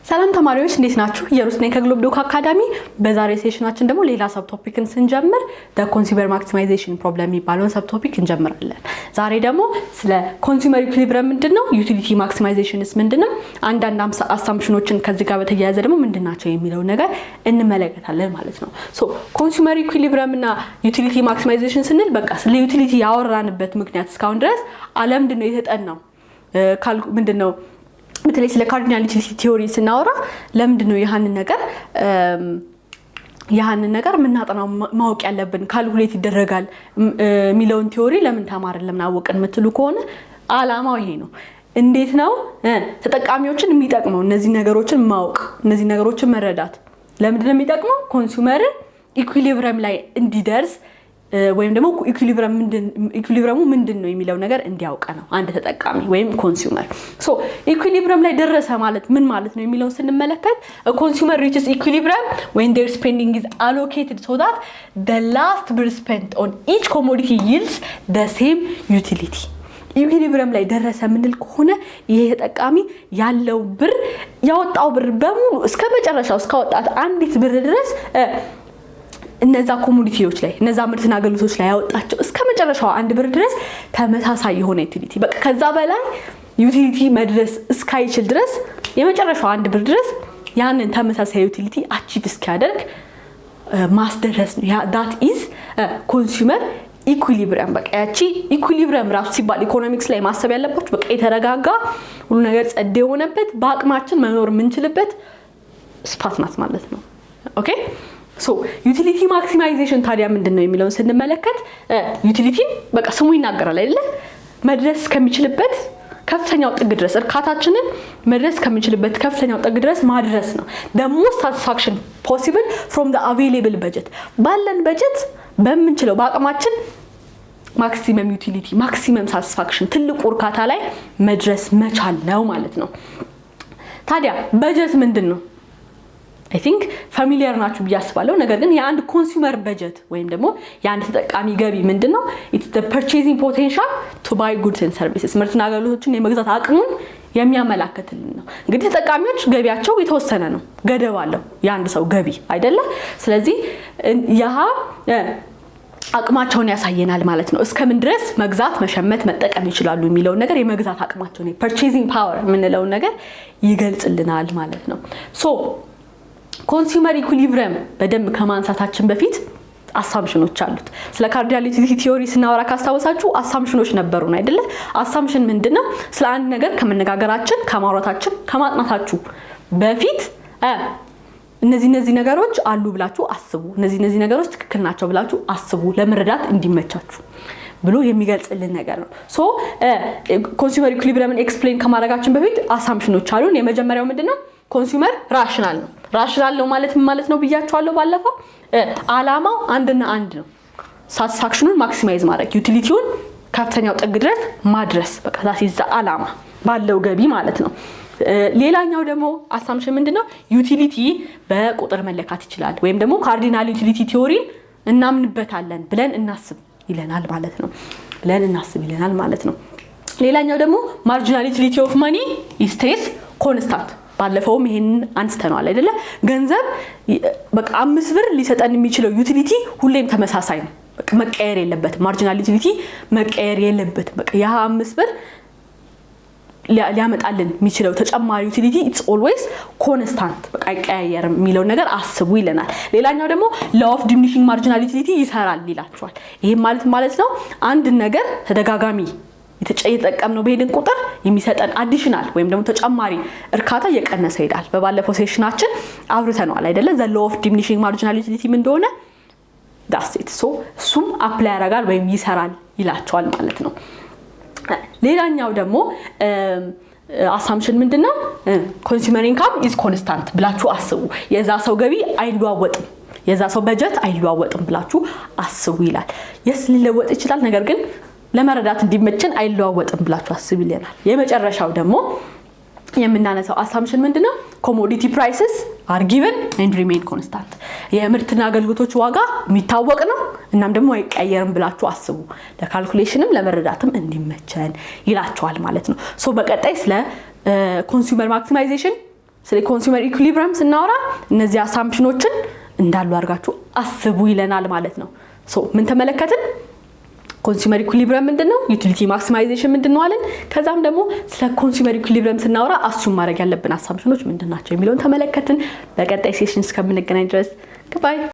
ሰላም ተማሪዎች እንዴት ናችሁ? ኢየሩስ ነኝ ከግሎብ ዶክ አካዳሚ። በዛሬ ሴሽናችን ደግሞ ሌላ ሰብ ቶፒክን ስንጀምር ኮንሱመር ማክሲማይዜሽን ፕሮብለም የሚባለውን ሰብ ቶፒክ እንጀምራለን። ዛሬ ደግሞ ስለ ኮንሱመር ኢኩሊብሪየም ምንድነው፣ ዩቲሊቲ ማክሲማይዜሽንስ ምንድነው፣ አንዳንድ አሳምፕሽኖችን ከዚህ ጋር በተያያዘ ደግሞ ምንድናቸው የሚለው ነገር እንመለከታለን ማለት ነው። ሶ ኮንሱመር ኢኩሊብሪየም እና ዩቲሊቲ ማክሲማይዜሽን ስንል በቃ ስለ ዩቲሊቲ ያወራንበት ምክንያት እስካሁን ድረስ ዓለም ምንድነው የተጠናው ምንድነው በተለይ ስለ ካርዲናል ዩቲሊቲ ቲዮሪ ስናወራ ለምንድነው ያንን ነገር ምናጠናው ማወቅ ያለብን ካልኩሌት ይደረጋል ሚሊዮን ቲዮሪ ለምን ተማርን ለምን አወቅን ምትሉ ከሆነ ዓላማው ይሄ ነው። እንዴት ነው ተጠቃሚዎችን የሚጠቅመው እነዚህ ነገሮችን ማወቅ እነዚህ ነገሮችን መረዳት ለምንድነው የሚጠቅመው ኮንሱመር ኢኩሊብሪየም ላይ እንዲደርስ ወይም ደግሞ ኢኩሊብሪየሙ ምንድነው የሚለው ነገር እንዲያውቅ ነው አንድ ተጠቃሚ ወይም ኮንሱመር። ሶ ኢኩሊብሪየም ላይ ደረሰ ማለት ምን ማለት ነው የሚለው ስንመለከት a consumer reaches equilibrium when their spending is allocated so that the last bill spent on each commodity yields the same utility. ኢኩሊብሪየም ላይ ደረሰ ምንል ከሆነ ይሄ ተጠቃሚ ያለው ብር ያወጣው ብር በሙሉ እስከመጨረሻው እስካወጣት አንዲት ብር ድረስ እነዛ ኮሙኒቲዎች ላይ እነዛ ምርትና አገልግሎቶች ላይ ያወጣቸው እስከመጨረሻው አንድ ብር ድረስ ተመሳሳይ የሆነ ዩቲሊቲ በቃ ከዛ በላይ ዩቲሊቲ መድረስ እስካይችል ድረስ የመጨረሻው አንድ ብር ድረስ ያንን ተመሳሳይ ዩቲሊቲ አቺቭ እስኪያደርግ ማስደረስ ነው። that is consumer equilibrium። በቃ ያቺ ኢኩሊብሪየም ራሱ ሲባል ኢኮኖሚክስ ላይ ማሰብ ያለባችሁ በቃ የተረጋጋ ሁሉ ነገር ጸደ የሆነበት በአቅማችን መኖር የምንችልበት ስፓት ናት ማለት ነው። ኦኬ ሶ ዩቲሊቲ ማክሲማይዜሽን ታዲያ ምንድነው የሚለውን ስንመለከት ዩቲሊቲን በቃ ስሙ ይናገራል አይደለ መድረስ ከሚችልበት ከፍተኛው ጥግ ድረስ እርካታችንን መድረስ ከሚችልበት ከፍተኛው ጥግ ድረስ ማድረስ ነው። the most satisfaction possible from the available budget ባለን በጀት በምንችለው በአቅማችን ማክሲመም ዩቲሊቲ ማክሲመም ሳቲስፋክሽን ትልቁ እርካታ ላይ መድረስ መቻል ነው ማለት ነው። ታዲያ በጀት ምንድነው? I think familiar ናችሁ ብያስባለሁ። ነገር ግን የአንድ ኮንሱመር በጀት ወይም ደግሞ የአንድ ተጠቃሚ ገቢ ምንድነው? it's the purchasing potential to buy goods and services ምርትና አገልግሎቶችን የመግዛት አቅሙን የሚያመላክትልን ነው። እንግዲህ ተጠቃሚዎች ገቢያቸው የተወሰነ ነው፣ ገደብ አለው የአንድ ሰው ገቢ አይደለ? ስለዚህ ያ አቅማቸውን ያሳየናል ማለት ነው። እስከምን ድረስ መግዛት መሸመት መጠቀም ይችላሉ የሚለው ነገር የመግዛት አቅማቸውን purchasing power የምንለው ነገር ይገልጽልናል ማለት ነው። ሶ ኮንሱመር ኢኩሊብሪየም በደንብ ከማንሳታችን በፊት አሳምፕሽኖች አሉት። ስለ ካርዲናል ዩቲሊቲ ቲዮሪ ስናወራ ካስታወሳችሁ አሳምፕሽኖች ነበሩን አይደለ? አሳምፕሽን ምንድነው? ስለ አንድ ነገር ከመነጋገራችን ከማውራታችን ከማጥናታችሁ በፊት እነዚህ ነገሮች አሉ ብላችሁ አስቡ፣ እነዚህ ነገሮች ትክክል ናቸው ብላችሁ አስቡ ለመረዳት እንዲመቻችሁ ብሎ የሚገልጽልን ነገር ነው። ሶ ኮንሱመር ኢኩሊብሪየምን ኤክስፕሌን ከማድረጋችን በፊት አሳምፕሽኖች አሉን። የመጀመሪያው ምንድነው? ኮንሱመር ራሽናል ነው። ራሽናል ነው ማለት ምን ማለት ነው ብያችኋለሁ ባለፈው። ዓላማው አንድና አንድ ነው፣ ሳቲስፋክሽኑን ማክሲማይዝ ማድረግ ዩቲሊቲውን ከፍተኛው ጥግ ድረስ ማድረስ በቃ ዛት ዓላማ ባለው ገቢ ማለት ነው። ሌላኛው ደግሞ አሳምፕሽን ምንድነው? ዩቲሊቲ በቁጥር መለካት ይችላል ወይም ደግሞ ካርዲናል ዩቲሊቲ ቲዮሪን እናምንበታለን ብለን እናስብ ይለናል ማለት ነው። ሌላኛው ደግሞ ማርጂናል ዩቲሊቲ ኦፍ ማኒ ስቴይስ ኮንስታንት። ባለፈውም ይሄን አንስተናል አይደለ? ገንዘብ በቃ 5 ብር ሊሰጠን የሚችለው ዩቲሊቲ ሁሌም ተመሳሳይ ነው፣ በቃ መቀየር የለበትም። ማርጂናል ዩቲሊቲ መቀየር የለበትም። በቃ ያ 5 ብር ሊያመጣልን የሚችለው ተጨማሪ ዩቲሊቲ it's always constant በቃ አይቀያየርም የሚለው ነገር አስቡ ይለናል። ሌላኛው ደግሞ law of diminishing marginal utility ይሰራል ይላችኋል። ይሄ ማለት ነው አንድ ነገር ተደጋጋሚ የተጠቀምነው በሄድን ቁጥር የሚሰጠን አዲሽናል ወይም ደግሞ ተጨማሪ እርካታ እየቀነሰ ይሄዳል። በባለፈው ሴሽናችን አብርተናል አይደለ? the law of diminishing marginal utility ምን እንደሆነ that's it። ሶ እሱም አፕላይ ያደርጋል ወይም ይሰራል ይላችኋል ማለት ነው። ሌላኛው ደግሞ አሳምፕሽን ምንድነው? ኮንሱመር ኢንካም ኢዝ ኮንስታንት ብላችሁ አስቡ። የዛ ሰው ገቢ አይለዋወጥም፣ የዛ ሰው በጀት አይለዋወጥም ብላችሁ አስቡ ይላል። ሊለወጥ ይችላል፣ ነገር ግን ለመረዳት እንዲመችን አይለዋወጥም ብላችሁ አስቡ ይለናል። የመጨረሻው ደግሞ የምናነሳው አሳምፕሽን ምንድነው? ኮሞዲቲ ፕራይስስ አር ጊቨን ኤንድ ሪሜን ኮንስታንት። የምርትና አገልግሎቶች ዋጋ የሚታወቅ ነው እናም ደግሞ አይቀየርም ብላችሁ አስቡ፣ ለካልኩሌሽንም ለመረዳትም እንዲመቸን ይላችኋል ማለት ነው። ሶ በቀጣይ ስለ ኮንሱመር ማክሲማይዜሽን ስለ ኮንሱመር ኢኩሊብሪየም ስናወራ እነዚህ አሳምፕሽኖችን እንዳሉ አድርጋችሁ አስቡ ይለናል ማለት ነው። ሶ ምን ተመለከትን? ኮንሱመር ኢኩሊብሪየም ምንድነው? ዩቲሊቲ ማክሲማይዜሽን ምንድነው አለን። ከዛም ደግሞ ስለ ኮንሱመር ኢኩሊብሪየም ስናወራ አሱም ማድረግ ያለብን አሳምፕሽኖች ምንድናቸው የሚለውን ተመለከትን። በቀጣይ ሴሽን እስከምንገናኝ ድረስ goodbye